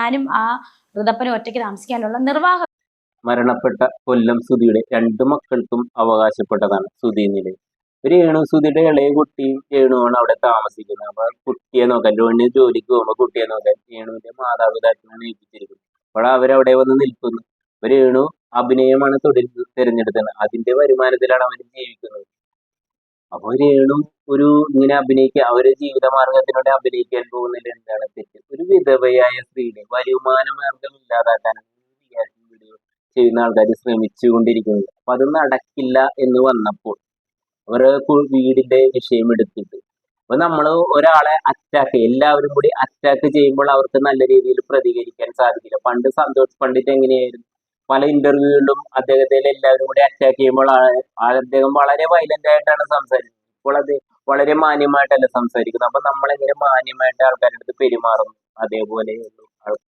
ഞാനും ആ ഋതപ്പനും ഒറ്റയ്ക്ക് താമസിക്കാനുള്ള നിർവാഹം. മരണപ്പെട്ട കൊല്ലം സുധിയുടെ 2 മക്കൾക്കും അവകാശപ്പെട്ടതാണ് സുധി നിലയം. രേണു സുധിയുടെ ഇളയ കുട്ടിയും രേണുവാണ് അവിടെ താമസിക്കുന്നത്. അപ്പൊ കുട്ടിയെ നോക്കാൻ രേണു ജോലിക്ക് പോകുമ്പോൾ കുട്ടിയെ നോക്കാൻ രേണുവിന്റെ മാതാപിതാക്കളാണ് ഏൽപ്പിച്ചിരിക്കുന്നത്. അപ്പോൾ അവരവിടെ വന്ന് നിൽക്കുന്നു. അപ്പൊ രേണു അഭിനയമാണ് തൊഴിൽ തിരഞ്ഞെടുത്തത്. അതിന്റെ വരുമാനത്തിലാണ് അവർ ജീവിക്കുന്നത്. അപ്പൊ രേണു ഇങ്ങനെ അഭിനയിക്കുക, അവര് ജീവിതമാർഗത്തിലൂടെ അഭിനയിക്കാൻ പോകുന്നതിൽ എന്താണ് തെറ്റ്? ഒരു വിധവയായ സ്ത്രീയുടെ വരുമാന മാർഗം ഇല്ലാതാക്കാനാണ് വീഡിയോ ചെയ്യുന്ന ആൾക്കാർ ശ്രമിച്ചുകൊണ്ടിരിക്കുന്നത്. അപ്പൊ അത് നടക്കില്ല എന്ന് വന്നപ്പോൾ അവര് വീടിന്റെ വിഷയം എടുത്തിട്ട് അപ്പൊ നമ്മള് ഒരാളെ എല്ലാവരും കൂടി അറ്റാക്ക് ചെയ്യുമ്പോൾ അവർക്ക് നല്ല രീതിയിൽ പ്രതികരിക്കാൻ സാധിക്കില്ല. പണ്ട് സന്തോഷ് പണ്ഡിറ്റ് എങ്ങനെയായിരുന്നു? പല ഇന്റർവ്യൂകളിലും അദ്ദേഹത്തെ എല്ലാവരും കൂടി അറ്റാക്ക് ചെയ്യുമ്പോൾ അദ്ദേഹം വളരെ വയലന്റ് ആയിട്ടാണ് സംസാരിക്കുന്നത്. ഇപ്പോൾ അത് വളരെ മാന്യമായിട്ടല്ല സംസാരിക്കുന്നത്. അപ്പൊ നമ്മളെങ്ങനെ മാന്യമായിട്ട് ആൾക്കാരുടെ അടുത്ത് പെരുമാറും, അതേപോലെ